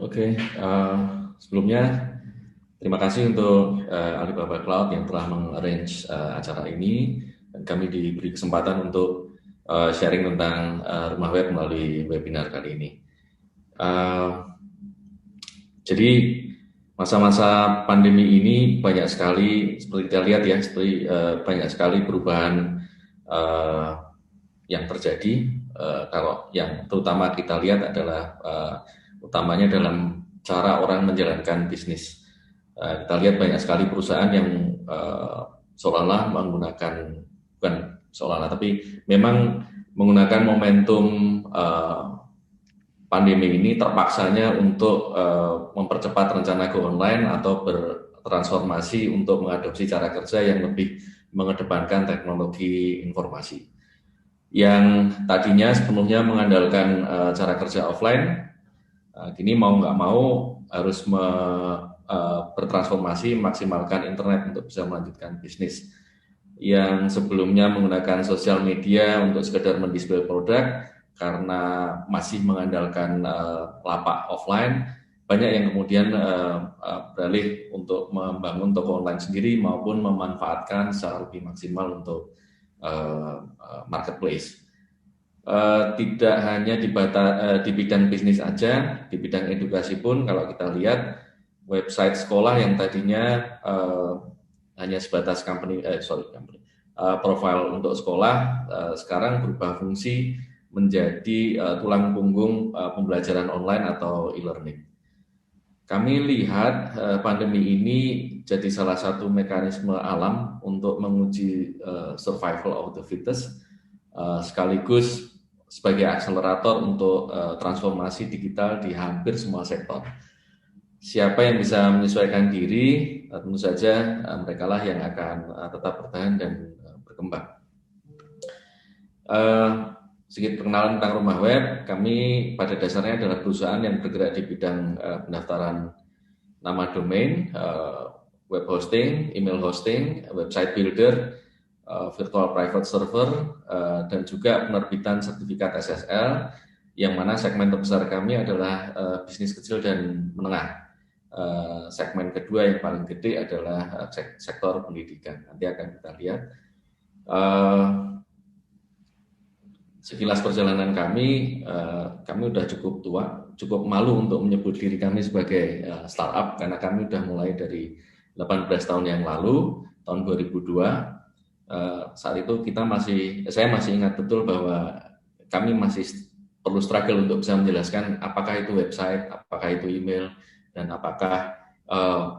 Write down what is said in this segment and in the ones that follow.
Oke, sebelumnya terima kasih untuk Alibaba Cloud yang telah mengarrange acara ini dan kami diberi kesempatan untuk sharing tentang rumah web melalui webinar kali ini. Jadi masa-masa pandemi ini banyak sekali, seperti kita lihat ya, seperti banyak sekali perubahan yang terjadi. Kalau yang terutama kita lihat adalah utamanya dalam cara orang menjalankan bisnis. Kita lihat banyak sekali perusahaan yang seolah-olah menggunakan, bukan seolah-olah, tapi memang menggunakan momentum pandemi ini terpaksanya untuk mempercepat rencana go online atau bertransformasi untuk mengadopsi cara kerja yang lebih mengedepankan teknologi informasi. Yang tadinya sepenuhnya mengandalkan cara kerja offline, kini mau nggak mau harus bertransformasi maksimalkan internet untuk bisa melanjutkan bisnis. Yang sebelumnya menggunakan sosial media untuk sekedar mendisplay produk karena masih mengandalkan lapak offline, banyak yang kemudian beralih untuk membangun toko online sendiri maupun memanfaatkan secara lebih maksimal untuk marketplace. Tidak hanya di bidang bisnis aja, di bidang edukasi pun kalau kita lihat website sekolah yang tadinya hanya sebatas profile untuk sekolah, sekarang berubah fungsi menjadi tulang punggung pembelajaran online atau e-learning. Kami lihat pandemi ini jadi salah satu mekanisme alam untuk menguji survival of the fittest, sekaligus sebagai akselerator untuk transformasi digital di hampir semua sektor. Siapa yang bisa menyesuaikan diri, tentu saja mereka lah yang akan tetap bertahan dan berkembang. Sedikit perkenalan tentang rumah web. Kami pada dasarnya adalah perusahaan yang bergerak di bidang pendaftaran nama domain, web hosting, email hosting, website builder, virtual private server, dan juga penerbitan sertifikat SSL, yang mana segmen terbesar kami adalah bisnis kecil dan menengah. Segmen kedua yang paling gede adalah sektor pendidikan. Nanti akan kita lihat. Sekilas perjalanan kami udah cukup tua, cukup malu untuk menyebut diri kami sebagai startup karena kami udah mulai dari 18 tahun yang lalu, tahun 2002. Saat itu saya masih ingat betul bahwa kami masih perlu struggle untuk bisa menjelaskan apakah itu website, apakah itu email, dan apakah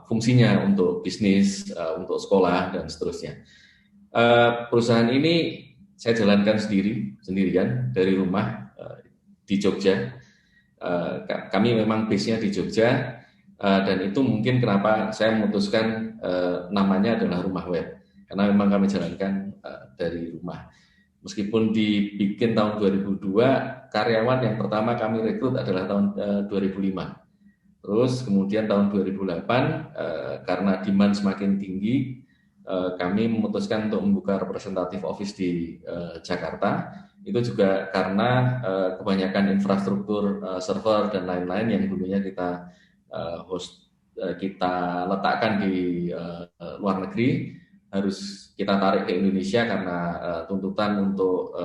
fungsinya untuk bisnis, untuk sekolah, dan seterusnya. Perusahaan ini saya jalankan sendirian dari rumah di Jogja. Kami memang base-nya di Jogja, dan itu mungkin kenapa saya memutuskan namanya adalah rumah web, karena memang kami jalankan dari rumah. Meskipun dibikin tahun 2002, karyawan yang pertama kami rekrut adalah tahun 2005. Terus kemudian tahun 2008, karena demand semakin tinggi, kami memutuskan untuk membuka representatif office di Jakarta. Itu juga karena kebanyakan infrastruktur server dan lain-lain yang dulunya kita letakkan di luar negeri harus kita tarik ke Indonesia karena tuntutan untuk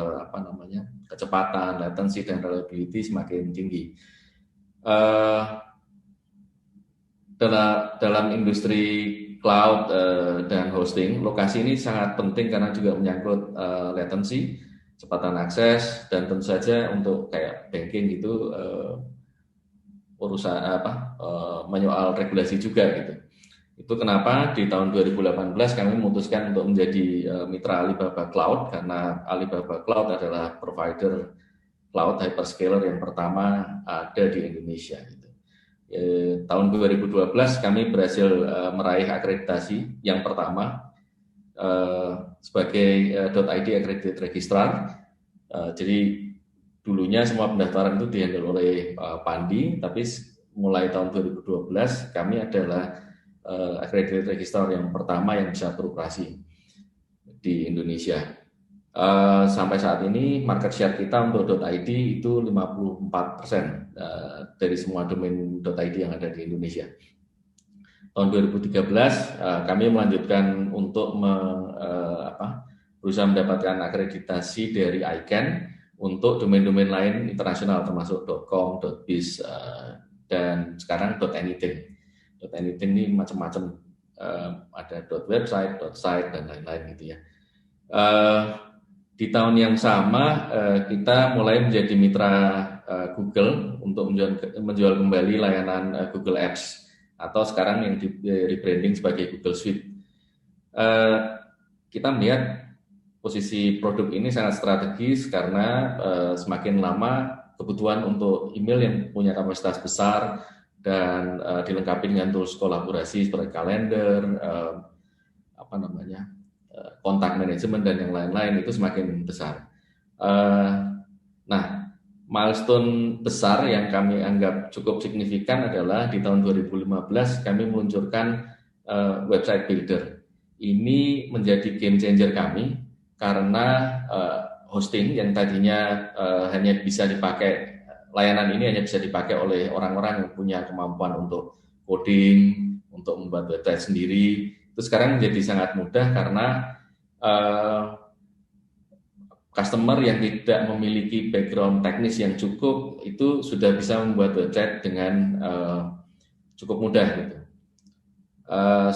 kecepatan, latency, dan reliability semakin tinggi. Dalam industri cloud dan hosting, lokasi ini sangat penting karena juga menyangkut latency, kecepatan akses, dan tentu saja untuk kayak banking gitu urusan menyoal regulasi juga gitu. Itu kenapa di tahun 2018 kami memutuskan untuk menjadi mitra Alibaba Cloud, karena Alibaba Cloud adalah provider cloud hyperscaler yang pertama ada di Indonesia. Tahun 2012 kami berhasil meraih akreditasi yang pertama sebagai .id accredited registrar. Jadi dulunya semua pendaftaran itu dihandle oleh Pandi, tapi mulai tahun 2012 kami adalah accredited registrar yang pertama yang bisa beroperasi di Indonesia. Sampai saat ini market share kita untuk .id itu 54% dari semua domain .id yang ada di Indonesia. Tahun 2013 kami melanjutkan untuk berusaha mendapatkan akreditasi dari ICANN untuk domain-domain lain internasional termasuk .com, .biz, dan sekarang .anything. .anything ini macam-macam, ada .website, .site, dan lain-lain gitu ya. Di tahun yang sama kita mulai menjadi mitra Google untuk menjual kembali layanan Google Apps atau sekarang yang di rebranding sebagai Google Suite. Kita melihat posisi produk ini sangat strategis karena semakin lama kebutuhan untuk email yang punya kapasitas besar dan dilengkapi dengan tools kolaborasi seperti kalender, kontak manajemen dan yang lain-lain itu semakin besar. Nah, milestone besar yang kami anggap cukup signifikan adalah di tahun 2015 kami meluncurkan website builder. Ini menjadi game changer kami karena hosting yang tadinya hanya bisa dipakai, layanan ini hanya bisa dipakai oleh orang-orang yang punya kemampuan untuk coding, untuk membuat website sendiri. Itu sekarang menjadi sangat mudah karena customer yang tidak memiliki background teknis yang cukup itu sudah bisa membuat website dengan cukup mudah gitu.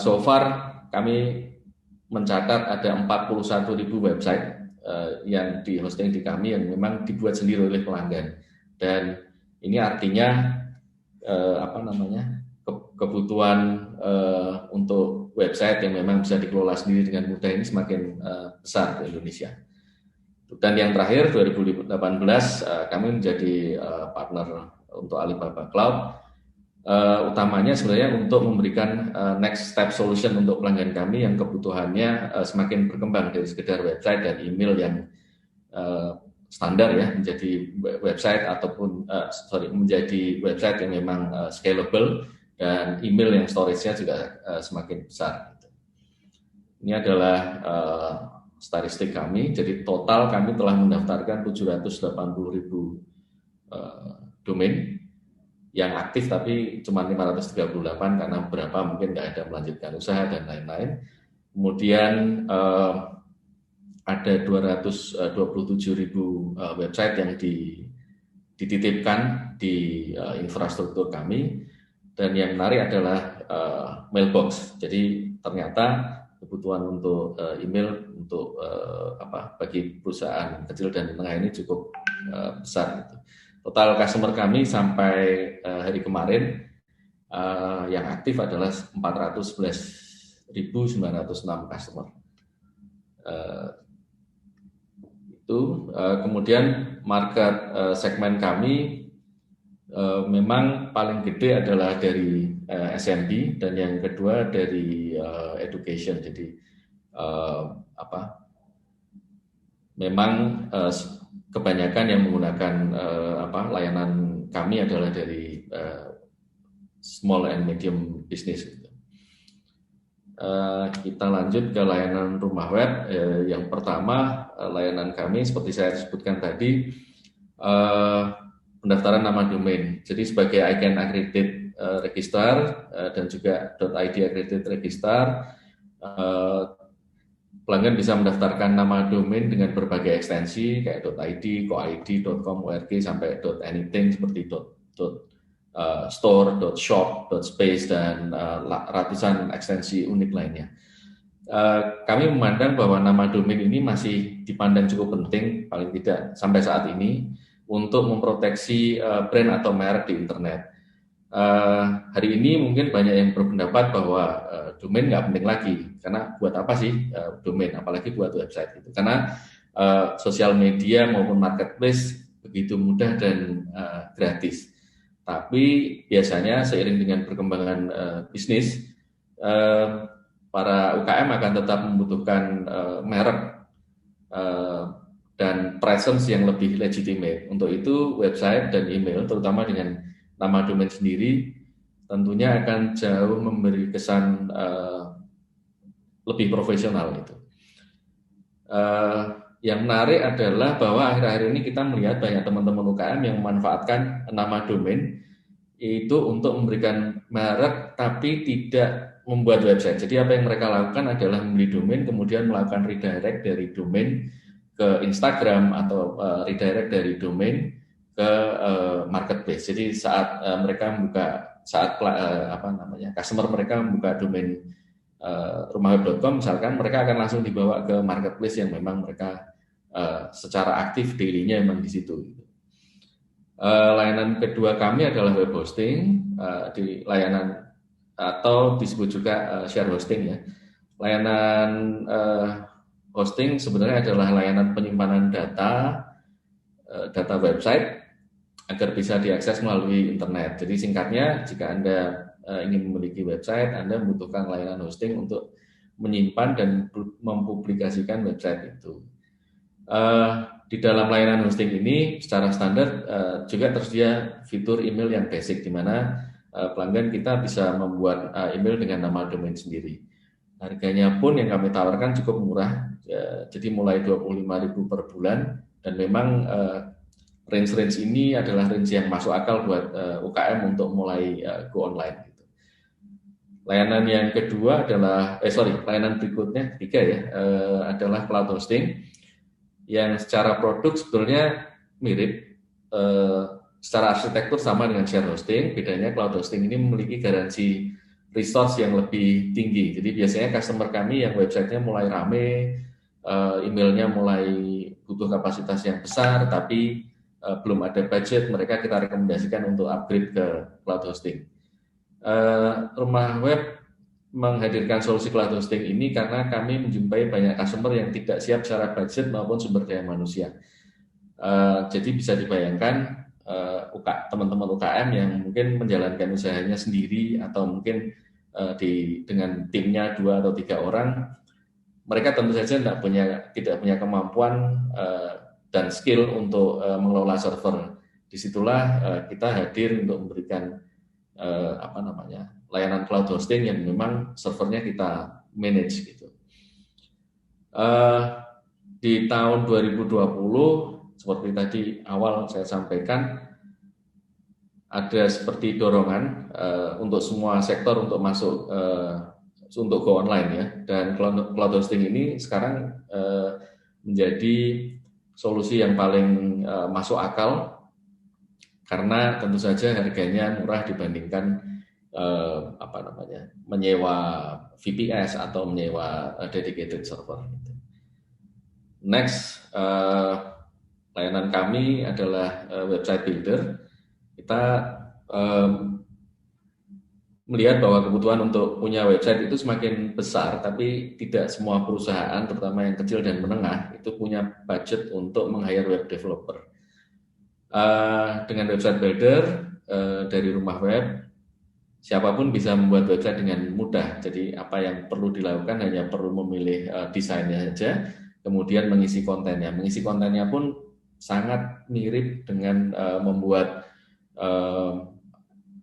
So far kami mencatat ada 41.000 website yang di hosting di kami yang memang dibuat sendiri oleh pelanggan, dan ini artinya kebutuhan untuk website yang memang bisa dikelola sendiri dengan mudah ini semakin besar di Indonesia. Dan yang terakhir 2018 kami menjadi partner untuk Alibaba Cloud, utamanya sebenarnya untuk memberikan next step solution untuk pelanggan kami yang kebutuhannya semakin berkembang dari sekedar website dan email yang standar ya, menjadi website ataupun menjadi website yang memang scalable dan email yang storage-nya juga semakin besar. Ini adalah statistik kami. Jadi total kami telah mendaftarkan 780.000 domain yang aktif, tapi cuma 538 karena beberapa mungkin tidak ada melanjutkan usaha dan lain-lain. Kemudian ada 227.000 website yang dititipkan di infrastruktur kami, dan yang menarik adalah mailbox. Jadi ternyata kebutuhan untuk email untuk bagi perusahaan kecil dan menengah ini cukup besar. Gitu. Total customer kami sampai hari kemarin yang aktif adalah 411.906 customer. Kemudian market segmen kami memang paling gede adalah dari SMB dan yang kedua dari education. Jadi memang kebanyakan yang menggunakan layanan kami adalah dari small and medium business. Kita lanjut ke layanan rumah web. Yang pertama, layanan kami seperti saya sebutkan tadi, pendaftaran nama domain. Jadi sebagai ICANN accredited registrar dan juga .id accredited registrar, pelanggan bisa mendaftarkan nama domain dengan berbagai ekstensi kayak .id, .co.id, .com, .org sampai .anything seperti .store, .shop, .space dan ratusan ekstensi unik lainnya. Kami memandang bahwa nama domain ini masih dipandang cukup penting, paling tidak sampai saat ini, untuk memproteksi brand atau merek di internet. Hari ini mungkin banyak yang berpendapat bahwa domain nggak penting lagi, karena buat apa sih domain, apalagi buat website gitu. Karena sosial media maupun marketplace begitu mudah dan gratis. Tapi biasanya seiring dengan perkembangan bisnis, para UKM akan tetap membutuhkan merek dan presence yang lebih legitimate. Untuk itu website dan email, terutama dengan nama domain sendiri, tentunya akan jauh memberi kesan lebih profesional gitu. yang menarik adalah bahwa akhir-akhir ini kita melihat banyak teman-teman UKM yang memanfaatkan nama domain itu untuk memberikan merek tapi tidak membuat website. Jadi apa yang mereka lakukan adalah membeli domain kemudian melakukan redirect dari domain ke Instagram atau redirect dari domain ke marketplace. Jadi saat mereka membuka customer mereka membuka domain rumahweb.com misalkan, mereka akan langsung dibawa ke marketplace yang memang mereka secara aktif daily-nya memang di situ. Layanan kedua kami adalah web hosting, di layanan atau disebut juga share hosting ya. Layanan hosting sebenarnya adalah layanan penyimpanan data website agar bisa diakses melalui internet. Jadi singkatnya, jika Anda ingin memiliki website, Anda membutuhkan layanan hosting untuk menyimpan dan mempublikasikan website itu. Di dalam layanan hosting ini secara standar juga tersedia fitur email yang basic, di mana pelanggan kita bisa membuat email dengan nama domain sendiri. Harganya pun yang kami tawarkan cukup murah, jadi mulai 25.000 per bulan, dan memang range ini adalah range yang masuk akal buat UKM untuk mulai go online. Gitu. Layanan yang kedua adalah, layanan berikutnya ketiga ya, adalah cloud hosting, yang secara produk sebetulnya mirip, secara arsitektur sama dengan share hosting. Bedanya cloud hosting ini memiliki garansi resource yang lebih tinggi. Jadi biasanya customer kami yang websitenya mulai rame, emailnya mulai butuh kapasitas yang besar, tapi belum ada budget, mereka kita rekomendasikan untuk upgrade ke cloud hosting. Rumah web menghadirkan solusi cloud hosting ini karena kami menjumpai banyak customer yang tidak siap secara budget maupun sumber daya manusia. Jadi bisa dibayangkan teman-teman UKM yang mungkin menjalankan usahanya sendiri atau mungkin dengan timnya 2 atau 3 orang, mereka tentu saja tidak punya kemampuan dan skill untuk mengelola server. Disitulah kita hadir untuk memberikan layanan cloud hosting yang memang servernya kita manage gitu. Di tahun 2020 seperti tadi awal saya sampaikan, ada seperti dorongan untuk semua sektor untuk masuk untuk go online ya, dan cloud hosting ini sekarang menjadi solusi yang paling masuk akal karena tentu saja harganya murah dibandingkan menyewa VPS atau menyewa dedicated server. Next, layanan kami adalah website builder. Kita melihat bahwa kebutuhan untuk punya website itu semakin besar, tapi tidak semua perusahaan, terutama yang kecil dan menengah, itu punya budget untuk meng-hire web developer. Dengan website builder dari rumah web, siapapun bisa membuat website dengan mudah. Jadi apa yang perlu dilakukan hanya perlu memilih desainnya saja, kemudian mengisi kontennya. Mengisi kontennya pun sangat mirip dengan membuat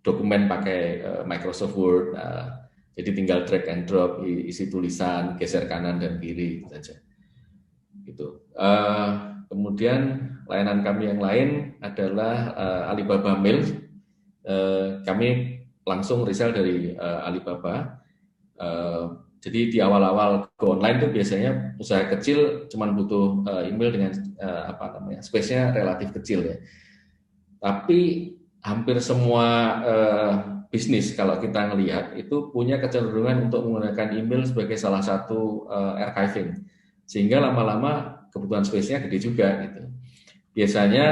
dokumen pakai Microsoft Word. Jadi tinggal drag and drop, isi tulisan, geser kanan dan kiri saja. Gitu. Kemudian layanan kami yang lain adalah Alibaba Mail. Kami langsung resell dari Alibaba. Jadi di awal-awal go online itu biasanya usaha kecil cuma butuh email dengan space-nya relatif kecil ya. Tapi hampir semua bisnis kalau kita ngelihat itu punya kecenderungan untuk menggunakan email sebagai salah satu archiving, sehingga lama-lama kebutuhan space-nya gede juga gitu. Biasanya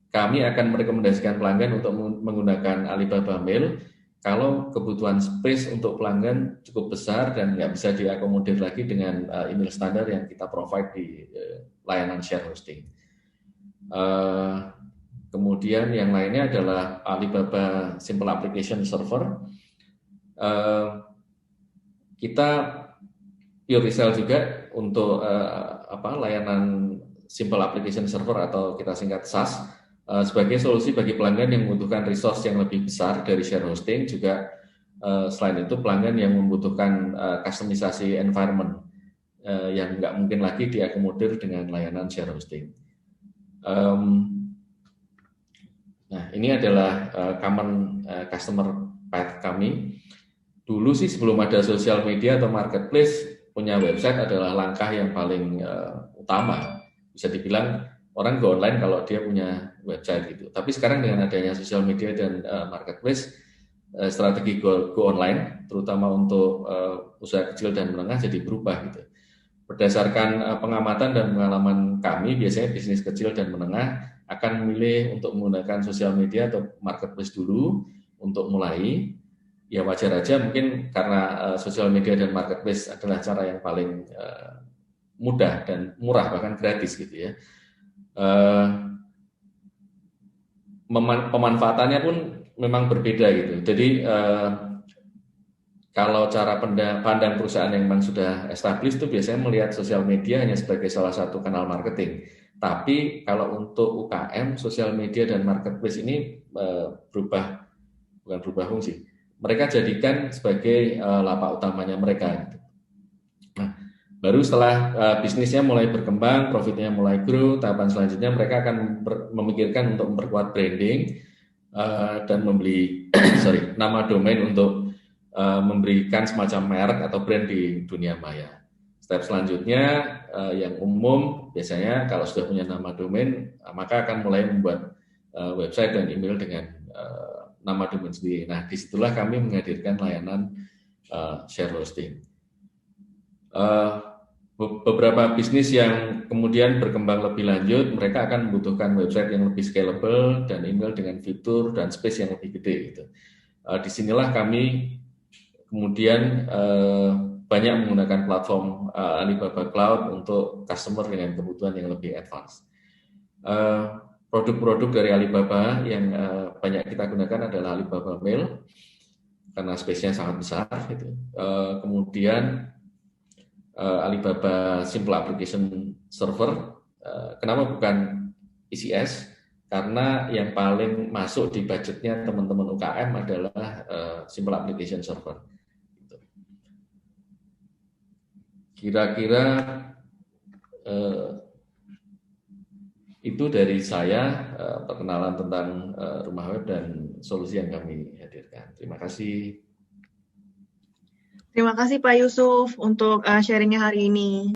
kami akan merekomendasikan pelanggan untuk menggunakan Alibaba Mail kalau kebutuhan space untuk pelanggan cukup besar dan nggak bisa diakomodir lagi dengan email standar yang kita provide di layanan share hosting. Kemudian yang lainnya adalah Alibaba Simple Application Server. Kita pure resell juga untuk layanan Simple Application Server atau kita singkat SaaS, sebagai solusi bagi pelanggan yang membutuhkan resource yang lebih besar dari share hosting. Juga selain itu pelanggan yang membutuhkan customisasi environment, yang nggak mungkin lagi diakomodir dengan layanan share hosting. Nah, ini adalah common customer path kami. Dulu sih sebelum ada sosial media atau marketplace, punya website adalah langkah yang paling utama. Bisa dibilang orang go online kalau dia punya website gitu. Tapi sekarang dengan adanya sosial media dan marketplace, strategi go online, terutama untuk usaha kecil dan menengah jadi berubah gitu. Berdasarkan pengamatan dan pengalaman kami, biasanya bisnis kecil dan menengah akan memilih untuk menggunakan sosial media atau marketplace dulu untuk mulai. Ya wajar aja mungkin karena sosial media dan marketplace adalah cara yang paling mudah dan murah, bahkan gratis gitu ya. Pemanfaatannya pun memang berbeda gitu. Jadi kalau cara pandang perusahaan yang memang sudah established itu biasanya melihat sosial media hanya sebagai salah satu kanal marketing. Tapi kalau untuk UKM, sosial media dan marketplace ini bukan berubah fungsi. Mereka jadikan sebagai lapak utamanya mereka. Nah, baru setelah bisnisnya mulai berkembang, profitnya mulai grow, tahapan selanjutnya mereka akan memikirkan untuk memperkuat branding dan membeli nama domain untuk memberikan semacam merek atau brand di dunia maya. Step selanjutnya yang umum biasanya kalau sudah punya nama domain, maka akan mulai membuat website dan email dengan nama domain sendiri. Nah, disitulah kami menghadirkan layanan share hosting. Beberapa bisnis yang kemudian berkembang lebih lanjut, mereka akan membutuhkan website yang lebih scalable dan email dengan fitur dan space yang lebih gede. Gitu. Disinilah kami kemudian banyak menggunakan platform Alibaba Cloud untuk customer dengan kebutuhan yang lebih advance. Produk-produk dari Alibaba yang banyak kita gunakan adalah Alibaba Mail karena space-nya sangat besar. Gitu. Kemudian Alibaba Simple Application Server. Kenapa bukan ECS? Karena yang paling masuk di budgetnya teman-teman UKM adalah Simple Application Server. Kira-kira itu dari saya perkenalan tentang rumah web dan solusi yang kami hadirkan. Terima kasih. Terima kasih Pak Yusuf untuk sharingnya hari ini.